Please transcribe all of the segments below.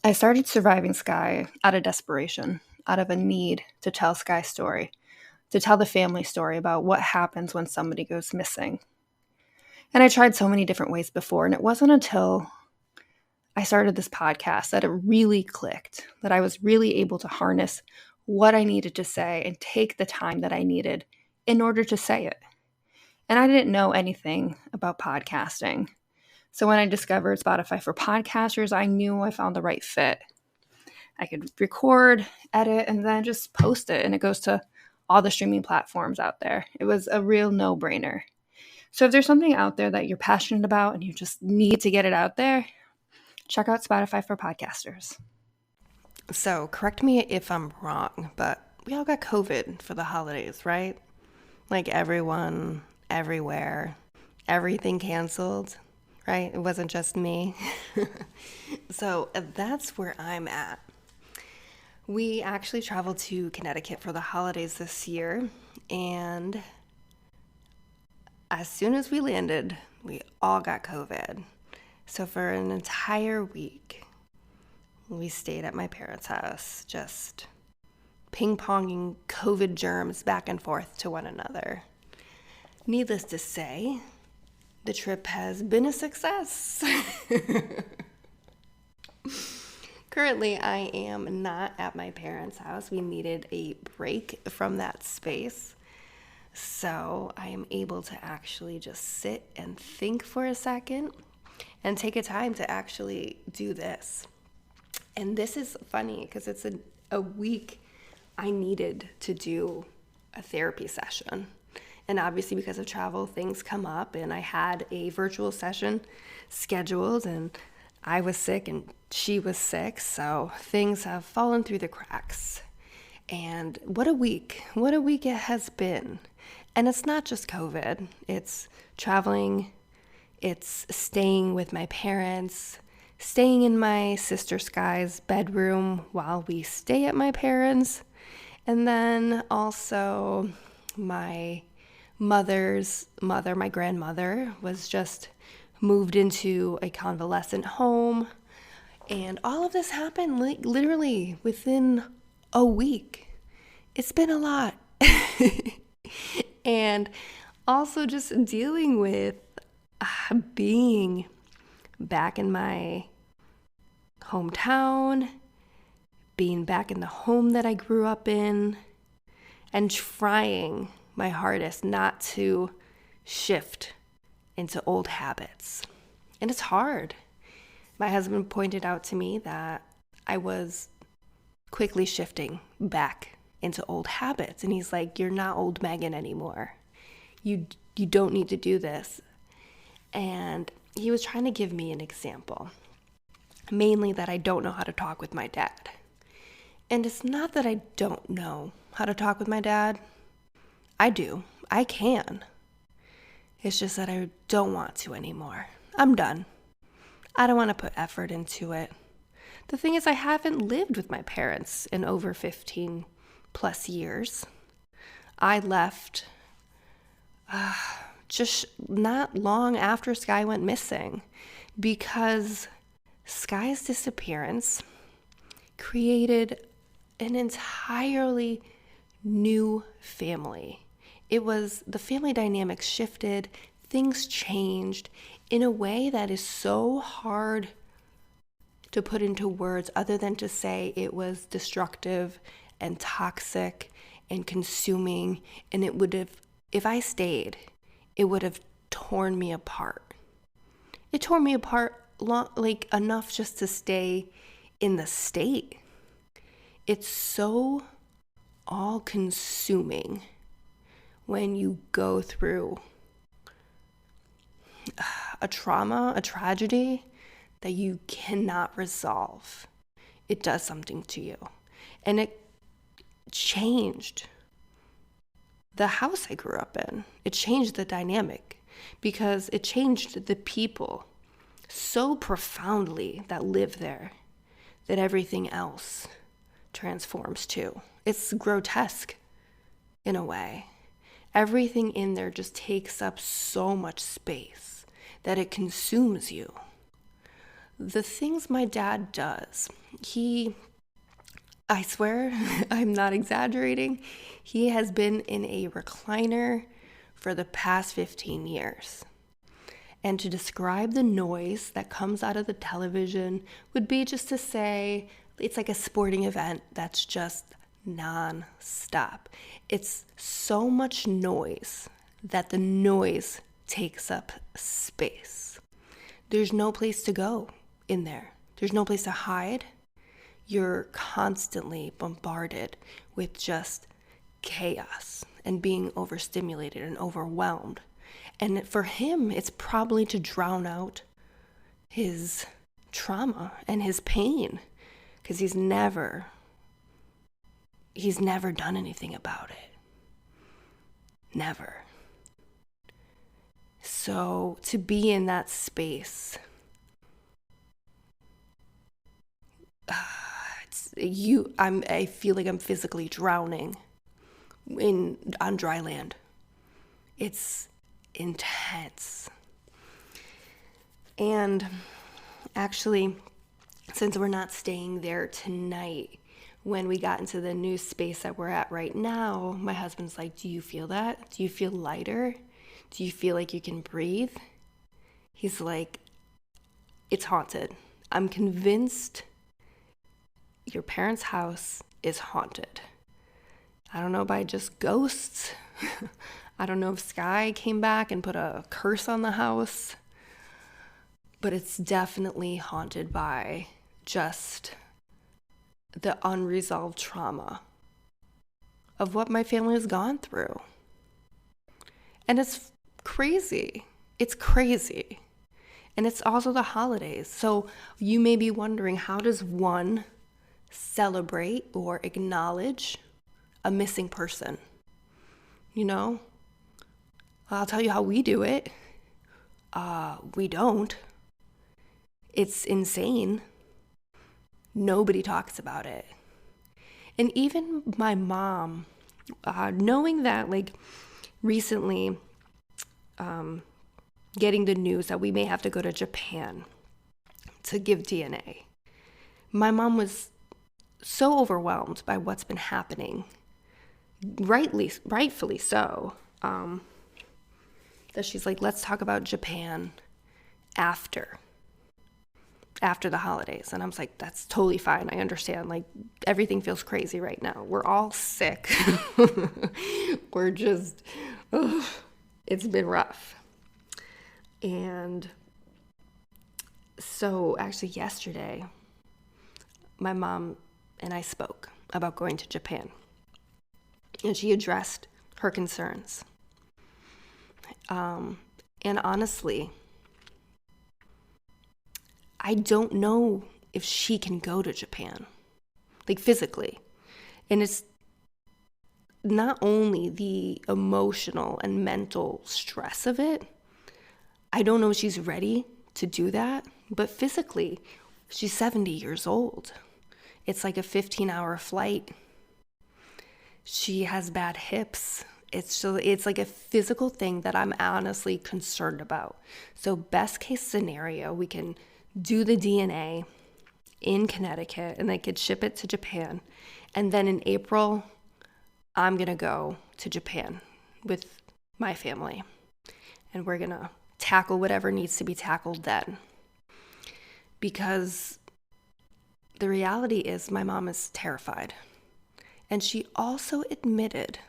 I started surviving Skye out of desperation, out of a need to tell Skye's story, to tell the family story about what happens when somebody goes missing. And I tried so many different ways before, and it wasn't until I started this podcast that it really clicked, that I was really able to harness what I needed to say and take the time that I needed in order to say it. And I didn't know anything about podcasting. So when I discovered Spotify for podcasters, I knew I found the right fit. I could record, edit, and then just post it, and it goes to all the streaming platforms out there. It was a real no-brainer. So if there's something out there that you're passionate about and you just need to get it out there, check out Spotify for podcasters. So, correct me if I'm wrong, but we all got COVID for the holidays, right? Like everyone, everywhere, everything canceled, right? It wasn't just me. So, that's where I'm at. We actually traveled to Connecticut for the holidays this year, and as soon as we landed, we all got COVID. So, for an entire week, we stayed at my parents' house, just ping-ponging COVID germs back and forth to one another. Needless to say, the trip has been a success. Currently, I am not at my parents' house. We needed a break from that space. So I am able to actually just sit and think for a second and take a time to actually do this. And this is funny because it's a week I needed to do a therapy session. And obviously because of travel, things come up, and I had a virtual session scheduled, and I was sick and she was sick, so things have fallen through the cracks. And what a week it has been. And it's not just COVID, it's traveling, it's staying with my parents, staying in my sister Skye's bedroom while we stay at my parents', and then also my mother's mother, my grandmother, was just moved into a convalescent home, and all of this happened literally within a week. It's been a lot. And also just dealing with being back in my hometown, being back in the home that I grew up in, and trying my hardest not to shift into old habits. And it's hard. My husband pointed out to me that I was quickly shifting back into old habits. And he's like, "You're not old Megan anymore. You don't need to do this." And he was trying to give me an example, mainly that I don't know how to talk with my dad. And it's not that I don't know how to talk with my dad. I do. I can. It's just that I don't want to anymore. I'm done. I don't want to put effort into it. The thing is, I haven't lived with my parents in over 15 plus years. I left just not long after Skye went missing, because Skye's disappearance created an entirely new family. The family dynamics shifted, things changed in a way that is so hard to put into words other than to say it was destructive and toxic and consuming, and it would have, if I stayed, it would have torn me apart. It tore me apart enough just to stay in the state. It's so all-consuming when you go through a trauma, a tragedy that you cannot resolve. It does something to you. And it changed the house I grew up in. It changed the dynamic because it changed the people so profoundly that live there that everything else transforms too. It's grotesque in a way. Everything in there just takes up so much space that it consumes you. the things my dad does, I swear, I'm not exaggerating, he has been in a recliner for the past 15 years. And to describe the noise that comes out of the television would be just to say it's like a sporting event that's just non-stop. It's so much noise that the noise takes up space. There's no place to go in there. There's no place to hide. You're constantly bombarded with just chaos and being overstimulated and overwhelmed. And for him, it's probably to drown out his trauma and his pain, because he's never done anything about it. Never. So to be in that space, I feel like I'm physically drowning on dry land. It's intense. And actually, since we're not staying there tonight, when we got into the new space that we're at right now, my husband's like, do you feel that? Do you feel lighter? Do you feel like you can breathe? He's like, it's haunted. I'm convinced your parents' house is haunted. I don't know by just ghosts. I don't know if Skye came back and put a curse on the house, but it's definitely haunted by just the unresolved trauma of what my family has gone through. And it's crazy. It's crazy. And it's also the holidays. So you may be wondering, how does one celebrate or acknowledge a missing person? You know? I'll tell you how we do it. We don't. It's insane. Nobody talks about it. And even my mom, knowing that, like, recently, getting the news that we may have to go to Japan to give DNA, my mom was so overwhelmed by what's been happening, rightfully so, that she's like, let's talk about Japan after the holidays. And I was like, that's totally fine. I understand. Like, everything feels crazy right now. We're all sick. We're just, it's been rough. And so actually yesterday, my mom and I spoke about going to Japan. And she addressed her concerns. And honestly, I don't know if she can go to Japan, like physically. And it's not only the emotional and mental stress of it. I don't know if she's ready to do that, but physically, she's 70 years old. It's like a 15-hour flight. She has bad hips. It's like a physical thing that I'm honestly concerned about. So best case scenario, we can do the DNA in Connecticut and they could ship it to Japan. And then in April, I'm going to go to Japan with my family. And we're going to tackle whatever needs to be tackled then. Because the reality is my mom is terrified. And she also admitted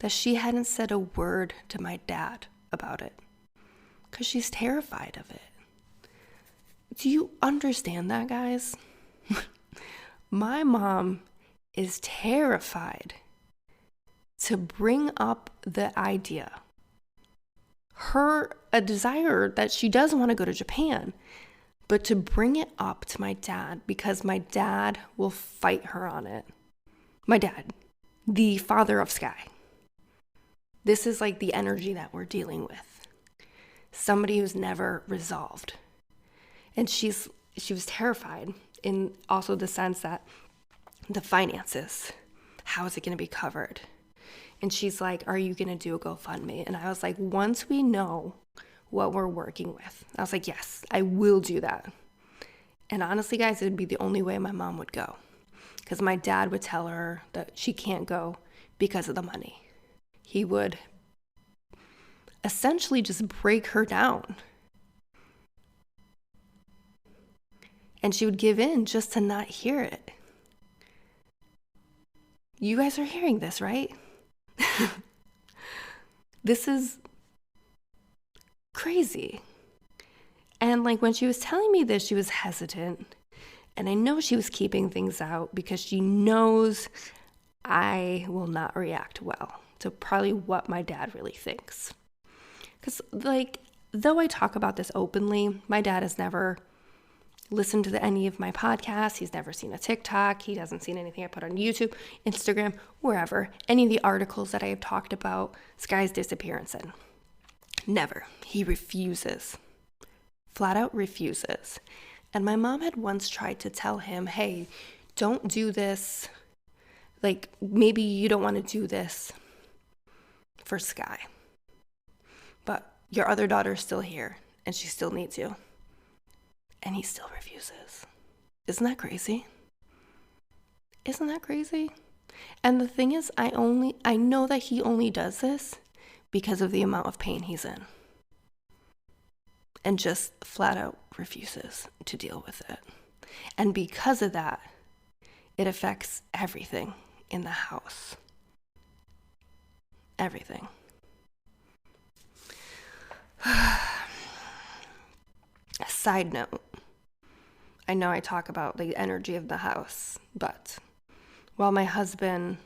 that she hadn't said a word to my dad about it because she's terrified of it. Do you understand that, guys? My mom is terrified to bring up the idea. A desire that she does want to go to Japan, but to bring it up to my dad because my dad will fight her on it. My dad, the father of Skye. This is like the energy that we're dealing with. Somebody who's never resolved. And she was terrified in also the sense that the finances, how is it going to be covered? And she's like, are you going to do a GoFundMe? And I was like, once we know what we're working with, I was like, yes, I will do that. And honestly, guys, it would be the only way my mom would go. Because my dad would tell her that she can't go because of the money. He would essentially just break her down. And she would give in just to not hear it. You guys are hearing this, right? This is crazy. And like when she was telling me this, she was hesitant. And I know she was keeping things out because she knows I will not react well to probably what my dad really thinks. Because, like, though I talk about this openly, my dad has never listened to any of my podcasts. He's never seen a TikTok. He hasn't seen anything I put on YouTube, Instagram, wherever. Any of the articles that I have talked about Skye's disappearance in. Never. He refuses. Flat out refuses. And my mom had once tried to tell him, hey, don't do this. Like, maybe you don't want to do this for Skye. But your other daughter's still here, and she still needs you. And he still refuses. Isn't that crazy? Isn't that crazy? And the thing is, I know that he only does this because of the amount of pain he's in. And just flat out refuses to deal with it. And because of that, it affects everything in the house. Everything. Side note, I know I talk about the energy of the house, but while my husband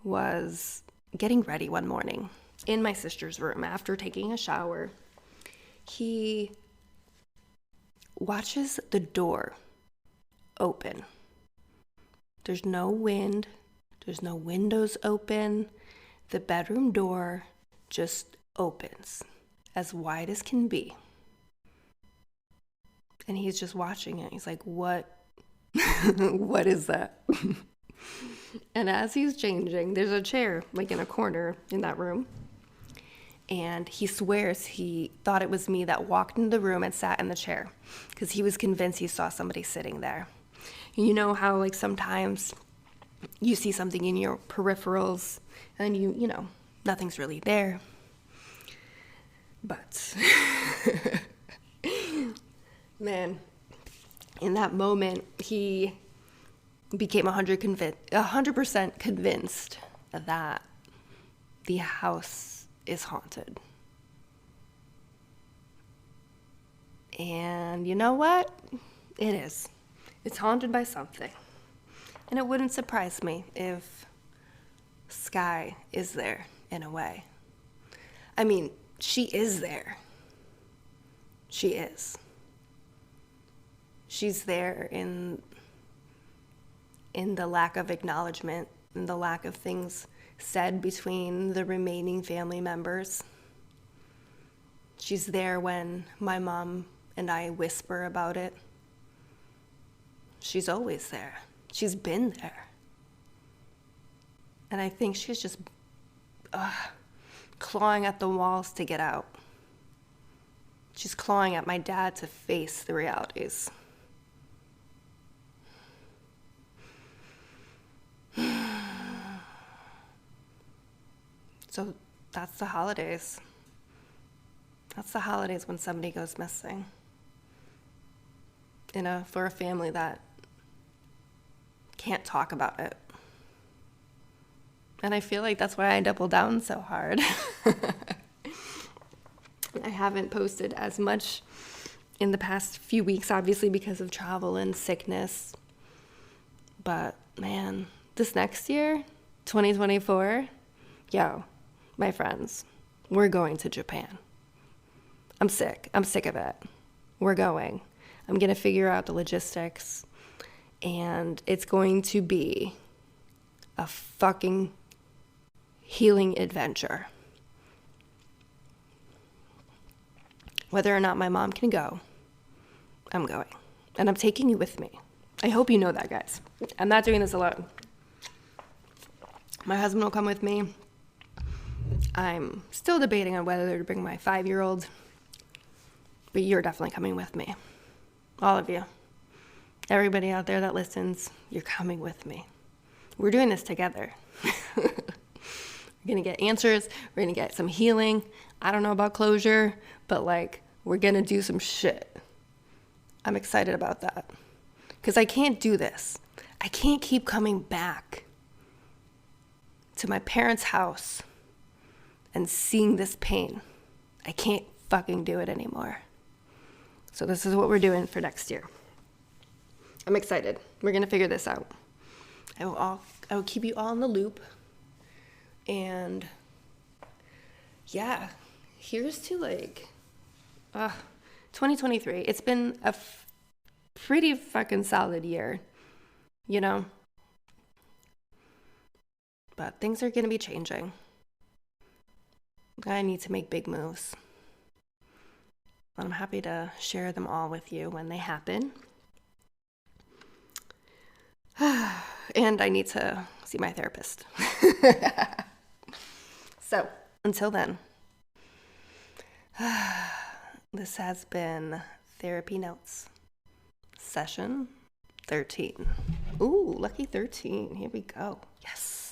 was getting ready one morning in my sister's room after taking a shower, he watches the door open. There's no wind. There's no windows open. The bedroom door just opens as wide as can be. And he's just watching it. He's like, what? What is that? And as he's changing, there's a chair like in a corner in that room. And he swears he thought it was me that walked into the room and sat in the chair because he was convinced he saw somebody sitting there. And you know how like sometimes you see something in your peripherals and you know, nothing's really there. But man, in that moment, he became 100% convinced that the house is haunted. And you know what? It is. It's haunted by something. And it wouldn't surprise me if Skye is there in a way. I mean, she is there. She is. She's there in the lack of acknowledgement, in the lack of things said between the remaining family members. She's there when my mom and I whisper about it. She's always there. She's been there. And I think she's just clawing at the walls to get out. She's clawing at my dad to face the realities. So that's the holidays. That's the holidays when somebody goes missing. For a family that can't talk about it. And I feel like that's why I double down so hard. I haven't posted as much in the past few weeks, obviously because of travel and sickness. But man, this next year, 2024, yo, my friends, we're going to Japan. I'm sick. I'm sick of it. We're going. I'm going to figure out the logistics, and it's going to be a fucking healing adventure. Whether or not my mom can go, I'm going. And I'm taking you with me. I hope you know that, guys. I'm not doing this alone. My husband will come with me. I'm still debating on whether to bring my 5-year-old, but you're definitely coming with me. All of you. Everybody out there that listens, you're coming with me. We're doing this together. We're going to get answers. We're going to get some healing. I don't know about closure, but like, we're going to do some shit. I'm excited about that. Because I can't do this. I can't keep coming back to my parents' house and seeing this pain. I can't fucking do it anymore. So this is what we're doing for next year. I'm excited. We're going to figure this out. I will keep you all in the loop. And yeah, here's to like 2023. It's been a pretty fucking solid year, you know? But things are going to be changing. I need to make big moves. I'm happy to share them all with you when they happen. And I need to see my therapist. So, until then, this has been Therapy Notes, session 13. Ooh, lucky 13. Here we go. Yes.